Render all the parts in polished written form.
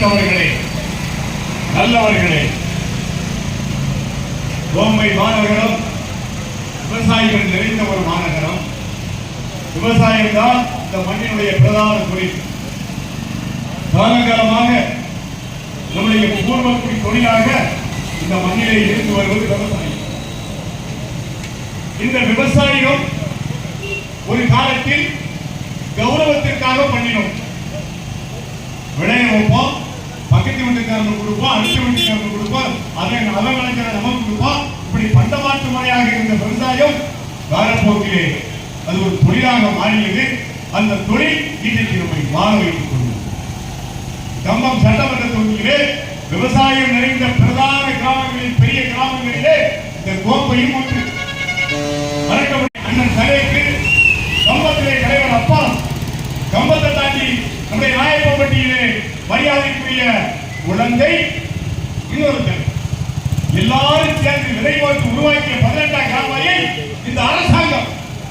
நல்லவர்களே, நல்லவர்களே, கோம்பை மாநகரம் விவசாயிகள் நிறைந்த ஒரு மாநகரம். விவசாயம் தான் இந்த மண்ணினுடைய பிரதான தொழில். காலகாலமாக நம்முடைய பூர்வக்குடி தொழிலாக இந்த மண்ணிலே இருந்து வருவது விவசாயம். இந்த விவசாயிகள் ஒரு காலத்தில் கௌரவத்திற்காக பண்ணினோம். விளைய வைப்போம், பக்கத்து வீட்டுக்காரங்க கொடுப்போம், அடுத்த வீட்டுக்காரங்க கொடுப்போம், அவன் நமக்கு கொடுப்போம். இப்படி பண்டமாற்று முறையாக இருந்த விவசாயம் காலப்போக்கிலே அது ஒரு தொழிலாக மாறியது. அந்த தொழில் இன்றைக்கு நம்மை வாழ வைத்துக் கொள்ளும். கம்பம் சட்டமன்ற தொகுதியிலே விவசாயம் நிறைந்த பிரதான கிராமங்களில், பெரிய கிராமங்களிலே இந்த கோப்பையும் ஒன்று. அண்ணன் சலேக்கு கம்பத்திலே தலைவர் அப்பா, கம்பத்தை தாண்டி நம்முடைய நாயப்பம்பட்டியிலே மரியாதைக்குரிய குழந்தை இன்னொருத்தர், எல்லாரும் சேர்ந்து விதைவாக்கு உருவாக்கிய 18ஆம் கால்வாயை இந்த அரசாங்கம்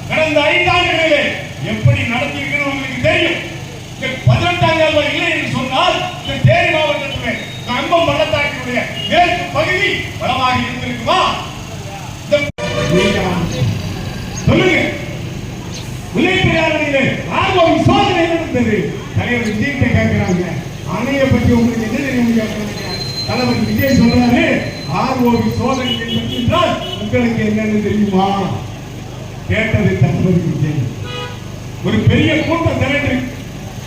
கடந்த 5 ஆண்டுகளிலே எப்படி நடத்தியிருக்கிறது உங்களுக்கு தெரியும். 18ஆம் கால்வாய் இல்லை என்று சொன்னால் இந்த தேனி மாவட்டத்திலே கம்பம் பள்ளத்தாக்கினுடைய மேற்கு பகுதி வளமாக இருந்திருக்குமா? சொல்லுங்க. முல்லைப்பெரியாறிலே ஆர்வம் சோதனை நடந்தது. தலைவர் விஜய்கிட்ட கேட்கிறாங்க, அணையை பற்றி உங்களுக்கு என்ன தெரியும்? தலைவர் விஜய் சொல்றாரு, ஆர்ஓவி சோதனை என்றால் உங்களுக்கு என்னன்னு தெரியுமா? கேட்டது தலைவர் விஜய். ஒரு பெரிய கூட்டம் திரண்டு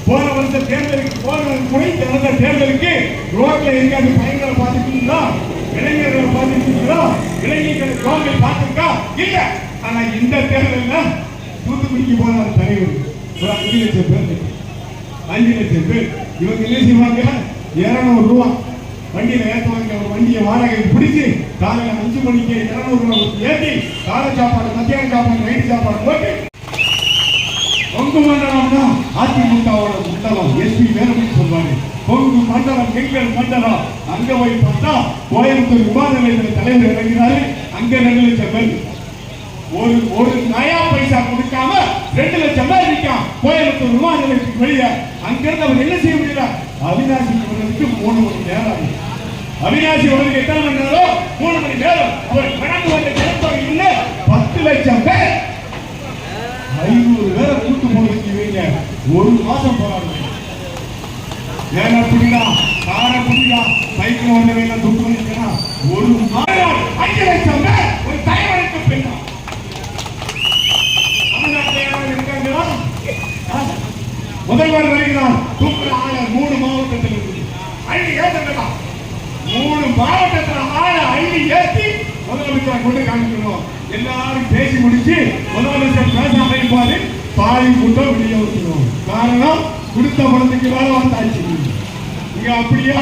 போன வருஷ தேர்தலுக்கு, போன முறை நடந்த தேர்தலுக்கு ரோட்ல எங்காவது பையன்களை பார்த்துட்டீங்களா? இளைஞர்களை பார்த்துட்டீங்களா? இளைஞர்கள் கோவை பார்த்துருக்கா? இல்ல. ஆனா இந்த தேர்தலில் தூத்துக்குடிக்கு போனார் தலைவர். ஒரு 5 லட்சம் பேர், 5 லட்சம் பேர். இவங்க என்ன செய்வாங்க? 200 ரூபாய் வண்டியில ஏற்றுவாங்க. ஒரு வண்டியை வாடகை பிடிச்சி காலையில் 5 மணிக்கு 200 ரூபாய் ஏற்றி காலை சாப்பாடு, மத்தியான சாப்பாடு, நைட்டு சாப்பாடு போட்டு கொங்கு மண்டலம்னா அதிமுகவோட மண்டலம். எஸ்பி வேணும்னு சொல்வாங்க. கொங்கு மண்டலம் எங்கள் மண்டலம். அங்க போய் பார்த்தா கோயம்புத்தூர் விமான நிலையத்தில் தலைவர் இறங்கினாரு. அங்க 2 லட்சம் பேர். ஒரு நயா பைசா கொடுக்காம 2 லட்சம் பேர் இருக்கான் கோயம்புத்தூர் விமான நிலையத்துக்கு வெளியே. அங்கிருந்து அவர் என்ன செய்ய முடியல? அவினாசி வருவதற்கு 3 மணி நேரம். அவினாசி வருவதற்கு எத்தனை மணி நேரம்? 3 மணி நேரம். அவர் கடந்து வந்த ஜனத்தொகை இல்ல 10 லட்சம் பேர். 500 பேரை கூட்டு போறதுக்கு இவங்க 1 மாசம் போராடுவாங்க. ஏன்னா புரியலாம், காரை புரியலாம், சைக்கிள் வந்தவங்க துட்டு பண்ணிக்கலாம். 1 மாதம் 5 லட்சம் பேர் ஒரு தலைவருக்கு பின்னா. முதல்வர் வருகிறார். தூக்குற ஆளை 3 மாவட்டத்தில் இருக்குது. 5 ஏற்றலாம். 3 மாவட்டத்தில் ஆளை 5 ஏற்றி முதலமைச்சர் கொண்டு காமிக்கணும். எல்லாரும் பேசி முடிச்சு முதலமைச்சர் பேச அமைப்பாரு. பாதி கூட்டம் வெளியே ஊற்றணும். காரணம், கொடுத்த பணத்துக்கு வேலை வந்தாச்சு. இங்க அப்படியா?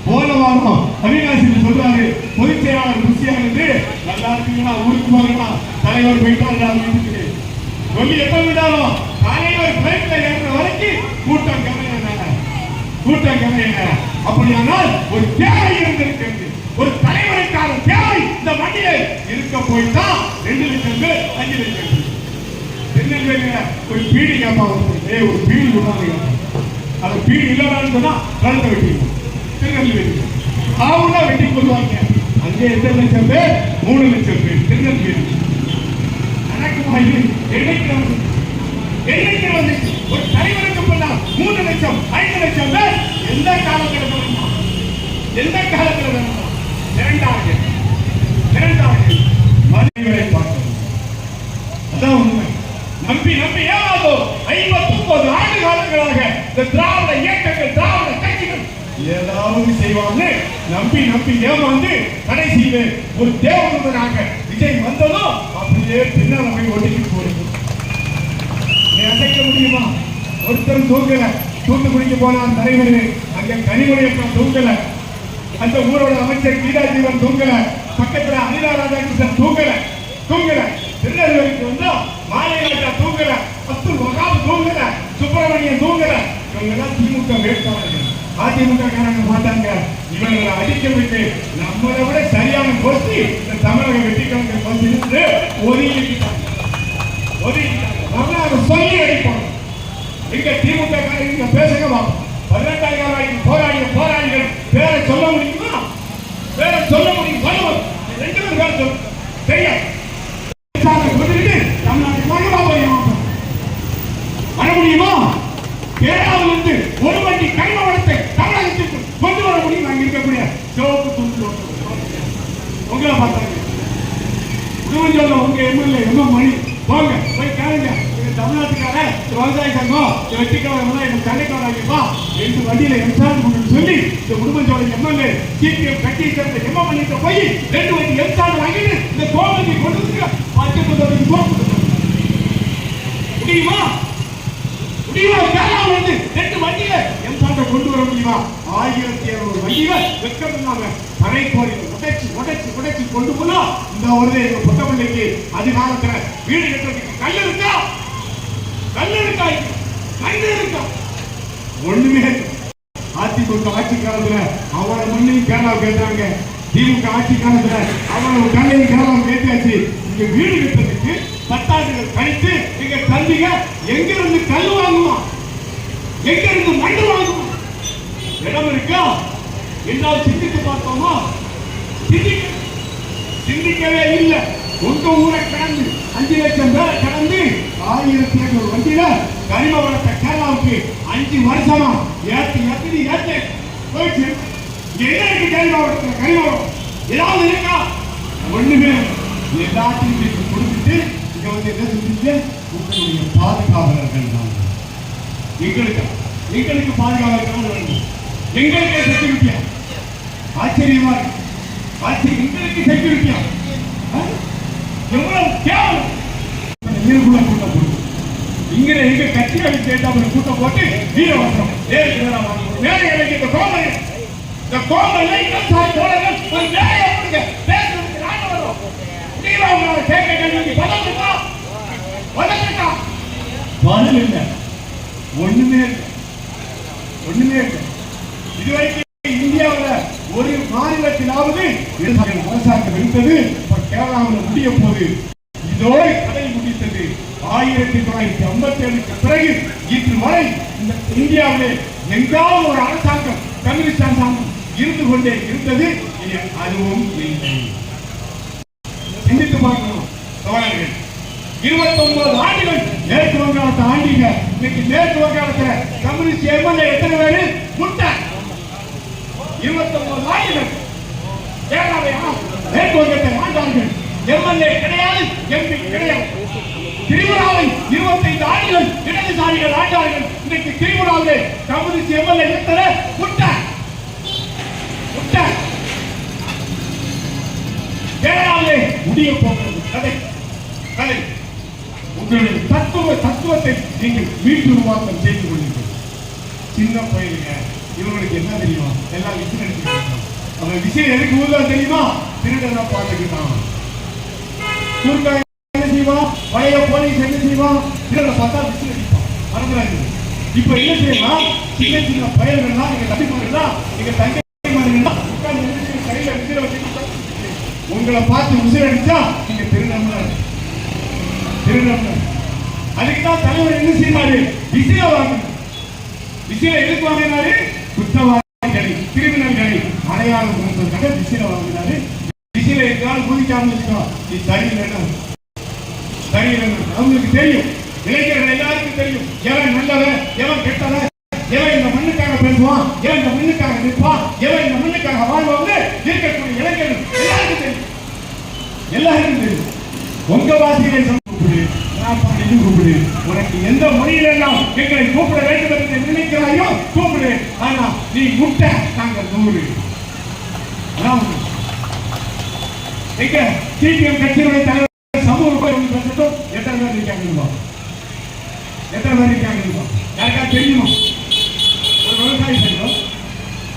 போன வாரம் அவினாசியில் சொல்றாரு, பொதுச் செயலாளர் குசியானது நல்லா இருக்குங்களா, ஊருக்கு போகலாம், தலைவர் போயிட்டாரு சொல்லி எப்ப விடாலும் தலைவர் பிளைட்ல ஏறுற வரைக்கும் கூட்டம் கவலையான கூட்டம் கவலையான. அப்படியானால் ஒரு தேவை இருந்திருக்கிறது. ஒரு தலைவருக்கான தேவை இந்த மண்ணிலே இருக்க போயிட்டா 2 லட்சம் பேர் 5 லட்சம் பேர். திருநெல்வேலியில ஒரு பீடி கேட்பாங்க, ஒரு பீடி விடாது. அந்த பீடி இல்லைன்னு சொன்னா கழுத்தை வெட்டிடுவோம். திருநெல்வேலி அவங்க வெட்டி கொள்வாங்க. அங்கே எத்தனை லட்சம் பேர்? 3 லட்சம் பேர். திருநெல்வேலி என்னைக்கு வந்து ஒரு தலைவருக்கு பின்னால் 3 லட்சம் 5 லட்சம் பேர் எந்த காலத்தில் வேணுமா? எந்த காலத்தில் வேணுமா? இரண்டாவது மனிதர்களை பார்க்கணும். அதான் உண்மை. நம்பி நம்பி ஏமாதோ 59 ஆண்டு காலங்களாக இந்த திராவிட இயக்கங்கள், திராவிட கட்சிகள் ஏதாவது செய்வாங்க. நம்பி நம்பி ஏமாந்து கடைசியிலே ஒரு தேவதூதனாக விஜய் வந்ததும் அப்படியே பின்னால் போய் ஒட்டிட்டு போறது. அசைக்க முடியுமா? ஒருத்தரும் தூங்கல. தூத்துக்குடிக்கு போனான் தலைவர். அங்க கனிமொழியப்பன் தூங்கல. அந்த ஊரோட அமைச்சர் கீதா ஜீவன் தூங்கல. பக்கத்துல அனிதா ராதாகிருஷ்ணன் தூங்கல. திருநெல்வேலிக்கு வந்தா மாலையாட்டா தூங்கல. அப்துல் வகாப் தூங்கல. சுப்பிரமணியன் தூங்கல. இவங்க எல்லாம் திமுக வேட்பாளர்கள். அதிமுக காரங்க பார்த்தாங்க, இவங்களை அடிக்க விட்டு நம்மளை விட சரியான கோஷ்டி இந்த தமிழக வெற்றிக்காரங்க வந்து ஒதுக்கிட்டாங்க. சொல்லி அடிப்போம். எங்க திமுக காரங்க பேசுங்க. 18ஆம் காலத்தில் போராடிய போராளிகள் பேரை சொல்ல முடியுமா? பேரை சொல்ல முடியும். வள்ளுவர் 2 பேர் சொல்ல தெரியாது. கொண்டுட்டு தமிழ்நாட்டுக்கு வர முடியுமா? கேரளாவில் இருந்து ஒரு வண்டி கனிம வளத்தை தமிழகத்திற்கு கொண்டு வர முடியும். அங்க இருக்கக்கூடிய சிவப்பு துண்டு உங்களை பார்த்தாங்க. உங்க எம்எல்ஏ மணி போங்க போய் கேளுங்க. தமிழ்நாட்டுக்கார விவசாய சங்கம் வெற்றிக்காரங்க எனக்கு சண்டைக்கு வராங்கப்பா ரெண்டு வண்டியில எம்சாண்ட் சொல்லி இந்த உடுமஞ்சோட எம்எல்ஏ சிபிஎம் கட்சி சேர்ந்த எம்எம் பண்ணிட்டு போய் 2 வண்டி எம்சாண்ட் வாங்கிட்டு இந்த கோவிலுக்கு கொண்டு வந்து முடியுமா? முடியுமா? கேரளாவில் இருந்து 2 வண்டியில எம்சாண்டை கொண்டு வர முடியுமா? 1700 வண்டிகள் வெக்கம் இல்லாம தரை கோரி உடைச்சு கொண்டு போனா இந்த ஒரு எங்க பொட்டப்பிள்ளைக்கு அதிகாலத்துல வீடு கட்டுறதுக்கு கல் இருக்கா? ஒண்ணுமே. அதிமுக ஆட்சி காலத்துல அவரை மண்ணையும் கேரளா கேட்டாங்க. திமுக ஆட்சி காலத்துல அவரை கண்ணையும் கேரளா கேட்டாச்சு. இங்க வீடு கட்டுறதுக்கு 10 ஆண்டுகள் கழித்து எங்க தம்பிங்க எங்க இருந்து கல் வாங்குவோம், எங்க இருந்து மண்ணு வாங்குவோம்? இடம் இருக்கா? எல்லாம் சிந்தித்து பார்த்தோமா? சிந்திக்கவே இல்லை. உங்க ஊரை கடந்து 5 லட்சம் பேரை கடந்து 1700 வண்டியில கனிம வளத்தை கேரளாவுக்கு 5 வருஷமா ஏத்தி போயிடுச்சு. என்ன இருக்கு கனிம வளம்? ஏதாவது இருக்கா? ஒண்ணுமே. எல்லாத்தையும் கொடுத்துட்டு இங்க வந்து என்ன செஞ்சீங்க? உங்களுடைய பாதுகாவலர்கள் தான். எங்களுக்கு பாதுகாவலர்கள் வேண்டும். எங்களுக்கே செக்யூரிட்டியா? ஆச்சரியமா இருக்கு. எங்களுக்கு செக்யூரிட்டியா? எவ்வளவு கேவலம்! கூட்டம் போட்டு இங்க எங்க கட்சிகளுக்கு சேர்ந்த கூட்டம் போட்டு வீரவசம் வேலை எனக்கு இந்த கோமல் ஒரு வேலையை கொடுங்க. பேசுறதுக்கு நாங்க வரோம். பதில் இல்லை. ஒண்ணுமே இல்லை. இதுவரைக்கும் இந்தியாவில் ஒரு மாநிலத்திலாவது அரசாங்கம் இருந்தது. கேரளாவில் முடிய போது இதோடு கதை முடித்தது. 1957 பிறகு இன்று வரை இந்த இந்தியாவிலே எங்காவது ஒரு அரசாங்கம் கம்யூனிஸ்ட் அரசாங்கம் இருந்து கொண்டே இருந்தது. அதுவும் இல்லை. சிந்தித்து பார்க்கணும் தோழர்கள். 29 ஆண்டுகள் மேற்கு வங்காளத்தை ஆண்டிங்க. இன்னைக்கு மேற்கு வங்காளத்தில் கம்யூனிஸ்ட் எம்எல்ஏ எத்தனை பேரு? முட்டை. 29 ஆண்டுகள் கேரளாவை மேற்கு வங்கத்தை ஆண்டார்கள். எம்எல்ஏ கிடையாது, எம்பி கிடையாது. திரிபுராவை 25 ஆண்டுகள் இடதுசாரிகள் ஆண்டார்கள். இன்னைக்கு திரிபுராவிலே கம்யூனிஸ்ட் எம்எல்ஏ எத்தனை? முட்டை. கேரளாவிலே முடிய போகிறது கதை. உங்களுடைய தத்துவத்தை நீங்கள் வீட்டு உருவாக்கம் செய்து கொள்ளுங்கள். சின்ன பயிலுங்க இவங்களுக்கு என்ன தெரியும்? எல்லாம் விசில் அடிச்சுக்கிட்டாங்க. அந்த விசில் எதுக்கு ஊர்ல தெரியுமா? திருடனை பார்த்துக்கிட்டான். குறுக்காய் என்ன செய்வான்? பழைய போலீஸ் என்ன செய்வான்? திருடனை பார்த்தா விசில் அடிப்பான். மறந்துடாது. இப்ப என்ன செய்யலாம்? சின்ன பயல்கள்லாம் நீங்க தம்பிமார்கள்லாம் நீங்க தங்கைமார்கள்லாம் கையில விசில வச்சு உங்களை பார்த்து விசில் அடிச்சா நீங்க திருடம்ல. அதுக்குதான் தலைவர் என்ன செய்வாரு? விசில வாங்கணும். விசில எதுக்கு வாங்கினாரு? குற்றவாளிகளை, கிரிமினல்களை அடையாளம் கொடுப்பதற்காக விசில வாங்கினாரு. விசில எங்காலும் குதிக்காம இருக்கோம். நீ சரியில்லைன்னு அவங்களுக்கு தெரியும். இளைஞர்கள் எல்லாருக்கும் தெரியும். எவன் நல்லவன், எவன் கெட்டவன், எவன் இந்த மண்ணுக்காக பேசுவான், எவன் இந்த மண்ணுக்காக நிற்பான், எவன் இந்த மண்ணுக்காக வாழ்வாங்க இருக்கக்கூடிய இளைஞர்கள் எல்லாருக்கும் தெரியும். உங்க வாசிகளை கூப்பிடு, கூப்பிடு. உனக்கு எந்த மொழியில எல்லாம் எங்களை கூப்பிட வேண்டும் என்று நினைக்கிறாயோ கூப்பிடு. ஆனா நீ முட்டை, நாங்கள் 100. எங்க சிபிஎம் கட்சியினுடைய தலைவர் சமூக பேசட்டும். எத்தனை பேர் இருக்காங்க? யாருக்கா தெரியுமா? ஒரு விவசாயி சங்கம்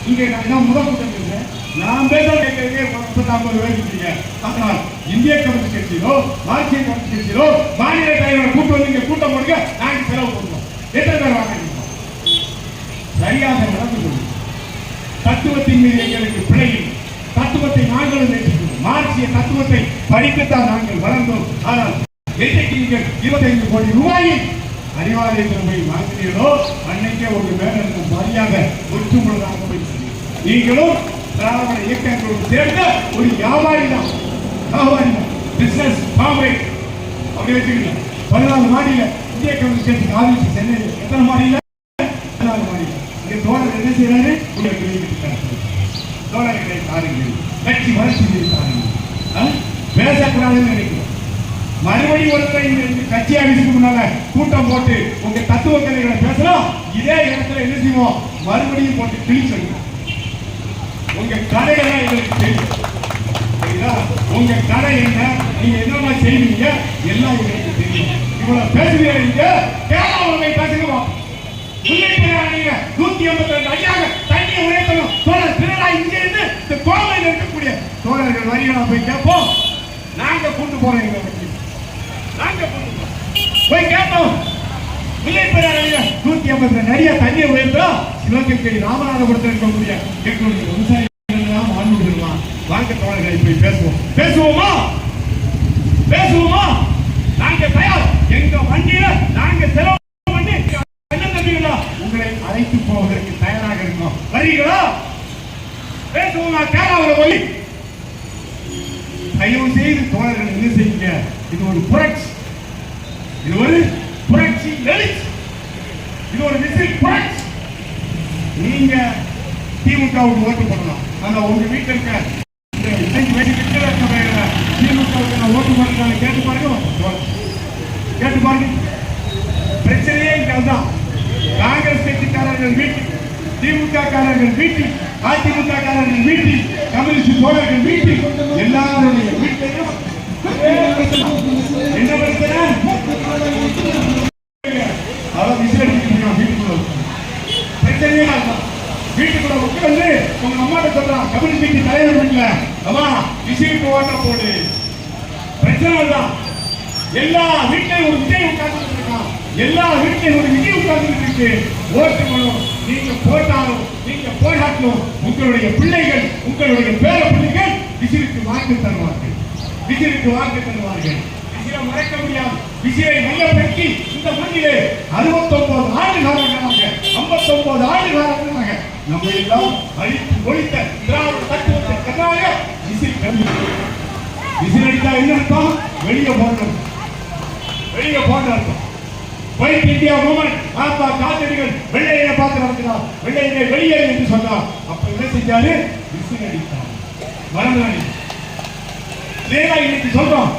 இங்க நான் முதல் கூட்டம் பேசுறேன். நான் பேச கேட்கறதே 50 பேர் இருக்கீங்க. ஆனால் இந்திய கம்யூனிஸ்ட் கட்சியிலோ மார்க்சிய கம்யூனிஸ்ட் கட்சியிலோ மாநில தலைவரை கூட்டு வந்து இங்க கூட்டம் போடுங்க. நாங்க செலவு பண்ணுவோம். எத்தனை பேர் வாங்க? சரியாக நடந்து கொள்ளும். தத்துவத்தின் மீது எங்களுக்கு பிழையும். தத்துவத்தை நாங்களும் நேசிக்கிறோம். மார்க்சிய தத்துவத்தை படிக்கத்தான் நாங்கள் வளர்ந்தோம். ஆனால் இன்றைக்கு நீங்கள் 25 கோடி ரூபாயை அறிவாலயத்தில் போய் வாங்கினீர்களோ அன்னைக்கே ஒரு மேல மரியாதை ஒற்றுமுழுதாக போய் நீங்களும் திராவிட இயக்கங்களோடு சேர்ந்த ஒரு வியாபாரி தான், பிசினஸ் காம்ரேட் அப்படி வச்சுக்கலாம். 14 மாடியில இந்திய கம்யூனிஸ்ட் கட்சிக்கு ஆதரிச்சு சென்னையில் எத்தனை மாடியில? 14 மாடியில. இங்க தோழர் என்ன செய்யறாரு? தோழர்களை பாருங்கள், கட்சி வளர்ச்சி பாருங்கள், பேசக்கூடாதுன்னு நினைக்கிறோம். மறுபடியும் ஒருத்தர் கட்சி ஆபீஸுக்கு முன்னால கூட்டம் போட்டு உங்க தத்துவ கதைகளை பேசலாம். இதே இடத்துல என்ன செய்வோம்? மறுபடியும் போட்டு கிழிச்சிருக்கோம். உங்க கதையெல்லாம் எங்களுக்கு தெரியும். உங்க கதை என்ன, நீங்க என்னமா செய்வீங்க எல்லாம் எங்களுக்கு தெரியும். இவ்வளவு பேசுவீங்க, கேரளாவை பேசுங்க. 152 அடியாக தண்ணியை உயர்த்தணும். தோழர் பினராயி இங்க இருந்து இந்த கோவையில் இருக்கக்கூடிய தோழர்கள் வரிகளா போய் கேட்போம். நாங்க கூட்டு போறோம், எங்க வண்டி நாங்க கூட்டு போறோம், போய் கேட்போம். முல்லைப்பெரியாறு 152 அடியா தண்ணியை உயர்த்தோம். சிவகங்கை ராமநாதபுரத்தில் இருக்கக்கூடிய எங்களுடைய விவசாயிகள் எல்லாம் வாழ்ந்துடுவான். வாங்க தோழர்களை போய் பேசுவோம். பேசுவோமா? பேசுவோமா? நாங்க தயார். எங்க வண்டியில நாங்க செலவு பண்ணி உங்களை அழைத்து போவதற்கு தயாராக இருக்கோம். வரீங்களா? பேசுவோமா? கேரளாவில் போய் தயவு செய்து தோழர்கள் என்ன செய்யுங்க? இது ஒரு புரட்சி, இது ஒரு புரட்சி எழுச்சி, இது ஒரு விசில் புரட்சி. நீங்க திமுகவுக்கு ஓட்டு போடலாம். ஆனா உங்க வீட்டில் இருக்க திமுகவுக்கு நான் ஓட்டு போடுறேன் கேட்டு பாருங்க, கேட்டு பாருங்க. பிரச்சனையே இங்க அதுதான். காங்கிரஸ் கட்சிக்காரர்கள் வீட்டில், திமுக காரர்கள் வீட்டில், அதிமுக காரர்கள் வீட்டில், கம்யூனிஸ்ட் தோழர்கள் வீட்டில், எல்லாருடைய வீட்டிலும் என்ன பிரச்சனை? அதான் விசிலடிக்கிறீங்க வீட்டுக்குள்ள. பிரச்சனையே வீட்டுக்குள்ள உட்கார்ந்து உங்க அம்மாட்ட சொல்றான், கம்யூனிஸ்ட் தலைவர் வீட்டுல அம்மா விசிலுக்கு ஓட்ட போடு. பிரச்சனை தான். எல்லா வீட்லையும் ஒரு விஜய் உட்கார்ந்து இருக்கான், எல்லா வீட்லையும் ஒரு விஜய் உட்கார்ந்து இருக்கு. ஓட்டு போடும். நீங்க போட்டாலும் நீங்க போராட்டணும். உங்களுடைய பிள்ளைகள், உங்களுடைய பேர பிள்ளைகள் விசிலுக்கு வாக்கு தருவார்கள், விசிலுக்கு வாக்கு தருவார்கள். விசிலை மறைக்க முடியாது. விசிலை மையப்படுத்தி இந்த மண்ணிலே 69 ஆண்டு காலங்களாக, 59 ஆண்டு காலங்களாக நம்ம எல்லாம் அழித்து ஒழித்த திராவிட தத்துவத்திற்கு எதிராக விசில் கல்வி. விசில் அடித்தா என்ன அர்த்தம்? வெளியே போடணும், வெளியே போட அர்த்தம். ஒயிட் இந்தியா மூவ்மெண்ட் ஆப்பா காத்தடிகள் வெள்ளையை பார்த்து நடக்கிறார், வெள்ளையை வெளியேறு என்று சொன்னார். அப்ப என்ன செஞ்சாரு? விசில் அடித்தார். மறந்தாடி சேவை இன்னைக்கு சொல்றோம்.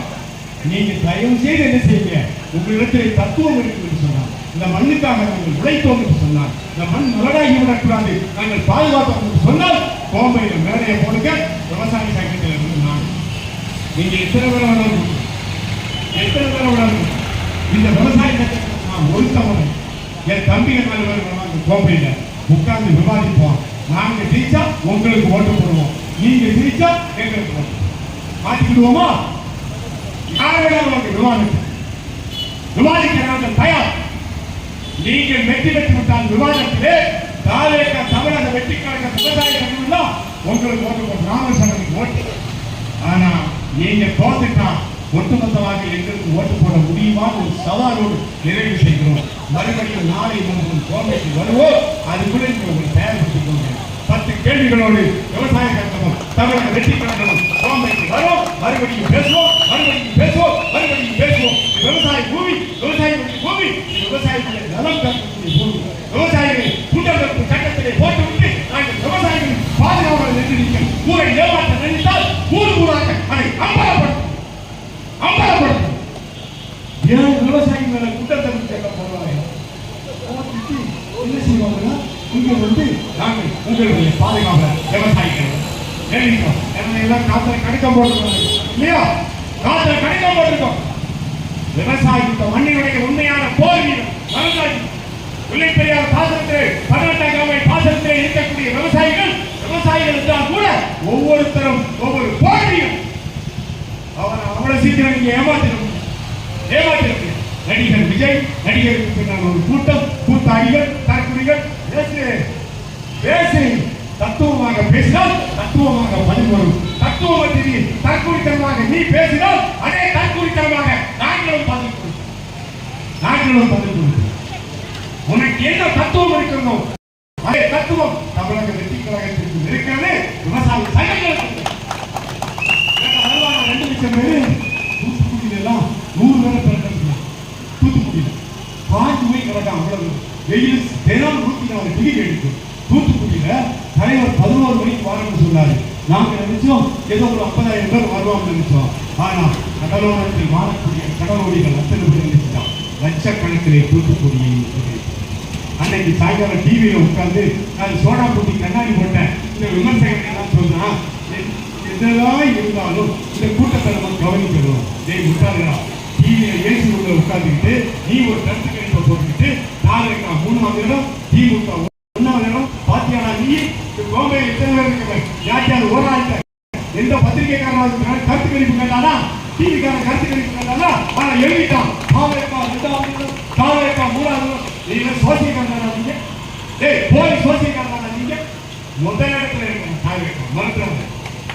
நீங்க தயவு செய்து என்ன செய்யுங்க? உங்களிடத்தில் தத்துவம் இருக்கு என்று சொன்னார். இந்த மண்ணுக்காக நாங்கள் உழைத்தோம் என்று சொன்னார். இந்த மண் மலராகி விடக்கூடாது, நாங்கள் பாதுகாத்தோம் என்று சொன்னால் கோம்பையில் மேடையை போடுங்க. விவசாய சங்கத்தில் இருந்து நான் நீங்க எத்தனை பேர் வளரும், எத்தனை பேர் வளரும்? இந்த விவசாய சங்கத்தில் நான் ஒருத்தவரை என் தம்பிகள் 4 பேர் கோம்பையில உட்கார்ந்து விவாதிப்போம். நாங்க ஜெயிச்சா உங்களுக்கு ஓட்டு போடுவோம், நீங்க ஜெயிச்சா எங்களுக்கு ஓட்டு மாற்றிக்கிடுவோமா? விவாதிக்க நாங்கள் தயார். நீங்கள் வெற்றி பெற்று விட்டால் விவாதத்திலே தாலேக தமிழக வெற்றி கழக விவசாய சங்கம் உங்களுக்கு ஓட்டு போட்டு ராமசங்கத்துக்கு ஓட்டு. ஆனா நீங்க தோத்துட்டா ஒட்டுமொத்தமாக எங்களுக்கு ஓட்டு போட முடியுமான்னு ஒரு சவாலோடு நிறைவு செய்கிறோம். மறுபடியும் நாளை நமக்கு கோவைக்கு வருவோம். அதுக்குள்ள நீங்க உங்களுக்கு தயார்படுத்திக்கோங்க. 10 கேள்விகளோடு விவசாய சங்கமும் தமிழக வெற்றி கழகமும் கோவைக்கு வரும். மறுபடியும் பேசுவோம், மறுபடியும் பேசுவோம், மறுபடியும் பேசுவோம். விவசாய பூமி, விவசாயிகளுடைய பூமி, விவசாயிகளுடைய நலம் காக்கக்கூடிய பூமி. விவசாயிகளை கூட்டமைப்பு சட்டத்திலே போட்டுவிட்டு நாங்கள் விவசாயிகள் பாதுகாவலர் என்று நீங்கள் ஊரை ஏமாற்ற நினைத்தால் ஊராக அதை அம்பலப்படுத்தும், அம்பலப்படுத்தும். ஏன் விவசாயி மேல குற்றத்தமிழ் கேட்க போடுவாங்க? என்ன செய்வாங்கன்னா இங்க வந்து நாங்கள் உங்களுடைய பாதுகாவலர் விவசாயிகள் எல்லாம் காத்துல கணிக்கம் போட்டிருக்கோம் இல்லையா? காத்துல கணிக்கம் போட்டிருக்கோம். விவசாயி இந்த மண்ணினுடைய உண்மையான போர் வீரர் மறந்தாச்சு. முல்லைப்பெரியாறு பாசனத்தில் 18ஆம் கிழமை பாசனத்தில் இருக்கக்கூடிய விவசாயிகள் என்றால் கூட ஒவ்வொருத்தரும் ஒவ்வொரு போராடியும் அவன் அவ்வளவு சீக்கிரம் நீங்க ஏமாத்திருக்க. நடிகர் விஜய், நடிகருக்கு பின்னால் ஒரு கூட்டம், கூத்தாடிகள், தற்குறிகள் பேசி தத்துவமாக பேசினால் தத்துவமாக பதில் வரும். தத்துவமற்றி தற்குறித்தனமாக நீ பேசினால் அதே தற்குறித்தனமாக நாங்களும் பதில் கொடுக்கிறோம். உனக்கு என்ன தத்துவம் இருக்கிறதோ அதே தத்துவம் தமிழக வெற்றி கழகத்திற்கு இருக்கிறது விவசாய சங்கங்கள். 2 லட்சம் பேர் தூத்துக்குடியில எல்லாம் 100 பேரை பிறந்தாங்க. தூத்துக்குடியில பாஞ்சு போய் கிடக்காம அவ்வளவு வெயில் தினம் 104 டிகிரி எடுத்து தூத்துக்குடியில தலைவர் 11 மணிக்கு வாரம்னு சொன்னாரு. நாங்க நினைச்சோம் ஏதோ ஒரு 50,000 பேர் வருவாங்க நினைச்சோம். ஆனா கடலோரத்தில் வாழக்கூடிய கடலோடிகள் அத்தனை பேர் நினைச்சிட்டான். லட்சக்கணக்கிலே தூத்துக்குடியை அன்னைக்கு சாயங்காலம் டிவியில உட்கார்ந்து நான் சோடா போட்டி கண்ணாடி போட்டேன். இந்த விமர்சகர்கள் எல்லாம் சொன்னா எதெல்லாம் இருந்தாலும் இந்த கூட்டத்தை நம்ம கவனிக்கணும். முட்டாளா டிவியில ஏசி உள்ள உட்கார்ந்துக்கிட்டு நீ ஒரு கருத்து கணிப்பை போட்டுக்கிட்டு 3ஆம் இடம் திமுக 1ஆம் இடம் பாத்தியானா நீ கோம்பை எத்தனை பேர் இருக்க யாத்தியாவது ஓராட்ட எந்த பத்திரிகைக்காரன் கருத்து கணிப்பு கேட்டானா டிவிக்கார கருத்து கணிப்பு கேட்டானா ஆனா எழுதிட்டான் காவலைக்கா 2ஆம் இடம் காவலைக்கா 3ஆம் இடம். நீங்க சோசியக்காரனா நீங்க போலி சோசியக்காரனா நீங்க முதல் இடத்துல இருக்கணும். காவலைக்கா மறந்துடாங்க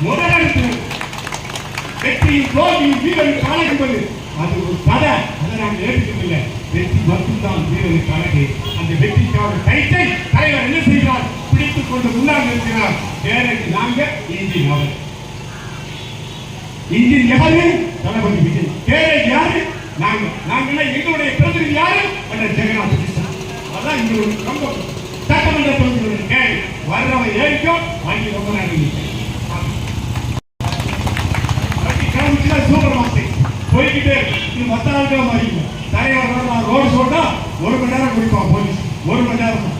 முதல் இடத்துல வெற்றியும் தோல்வியும் வீரனுக்கு அழகுவது அது ஒரு கதை. அதை நாங்கள் ஏற்றுக்கவில்லை. வெற்றி மட்டும்தான் வீரனுக்கு அழகு. அந்த வெற்றிக்கான கைத்தை தலைவர் என்ன செய்கிறார்? பிடித்துக் கொண்டு முன்னால் இருக்கிறார். வேலைக்கு நாங்க இன்ஜின் அவர் இன்ஜின் யாரு? தளபதி விஜய். வேலைக்கு யாரு? நாங்கள் எங்களுடைய பிரதிநிதி யாரு? ஜெகநாத் கிருஷ்ணா. அதான் எங்களுடைய கம்பம். சட்டமன்ற தொகுதிகளுடைய கேள்வி வர்றவன் ஏற்கும் வாங்கி ரொம்ப நேரம் சூப்பர் மார்க்கெட் போய்கிட்டே இது மத்தாளுக்கா மாறிக்கும். தலைவர் ரோடு சொன்னா 1 மணி நேரம் குடிப்பான் போலீஸ். 1 மணி நேரம்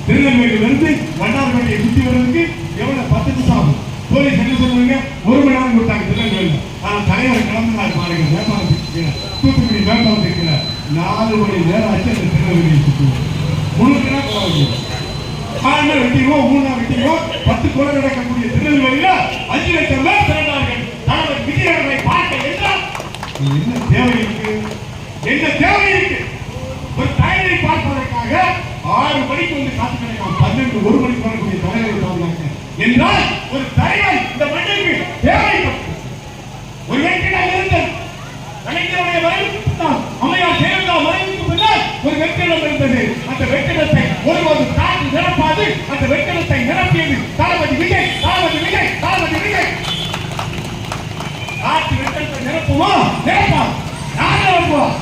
திருநெல்வேலியில இருந்து வண்டார்பேட்டையை சுற்றி வர்றதுக்கு எவ்வளவு 10 நிமிஷம் ஆகும். போலீஸ் என்ன சொல்லுவாங்க 1 மணி நேரம் கொடுத்தாங்க திருநெல்வேலியில். ஆனா தலைவர் கிளம்பினார் பாருங்க வேப்பாளத்துக்கு தூத்துக்குடி வேப்பாளத்துக்கு 4 மணி நேரம் ஆச்சு. அந்த திருநெல்வேலியை சுற்றுவோம் முழுக்க போக காரணம் வெட்டிடுவோம் 3 நாள் வெட்டிடுவோம் 10 கொலை நடக்கக்கூடிய திருநெல்வேலியில 5 லட்சம் பேர் திரண்டார்கள். தலைவர் விஜயனை பார்க்க என்றால் என்ன தேவை இருக்கு? என்ன தேவை இருக்கு? ஒரு தலைவரை பார்ப்பதற்காக 6 மணிக்கு வந்து காத்து கிடைக்கும் 12 1 மணிக்கு வரக்கூடிய தலைவரை பார்த்தாங்க என்றால் ஒரு தலைவர் இந்த மண்ணிற்கு தேவைப்பட்டது. ஒரு வெற்றிடம் இருந்தது. கலைஞருடைய மறைவுக்கு பின்னால் அம்மையார் ஜெயலலிதா மறைவுக்கு பின்னால் ஒரு வெற்றிடம் இருந்தது. அந்த வெற்றிடத்தை ஒருவது காற்று நிரப்பாது. அந்த வெற்றிடத்தை நிரப்பியது தளபதி விஜய். தளபதி விஜய். தளபதி விஜய் காற்று வெற்றிடத்தை நிரப்புமா? நிரப்பார். யார் நிரப்புவார்?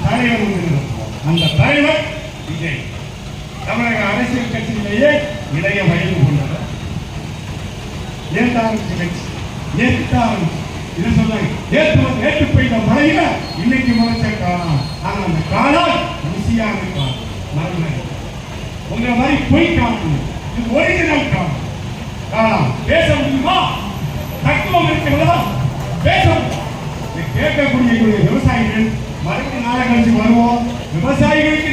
தலைவர் நிரப்புவார். அந்த தலைவர் விஜய். தமிழக அரசியல் கட்சியிலேயே இளைய வயது கொண்டவர். ஏற்றாரம்பிச்ச கட்சி ஏற்றாரம்பிச்சு இதை சொன்னாங்க. ஏற்று பெய்த மழையில இன்னைக்கு முளைச்ச காலம். ஆனா அந்த காலம் ருசியான காலம். மறுநாள் உங்களை மாதிரி பொய் காலம். இது ஒரிஜினல் காலம். காலம் பேச முடியுமா? தத்துவம் இருக்கிறதா? பேச கேட்கக்கூடிய விவசாயிகள் மறுபடியும் நாளை கழிச்சு வருவோம். விவசாயிகளுக்கு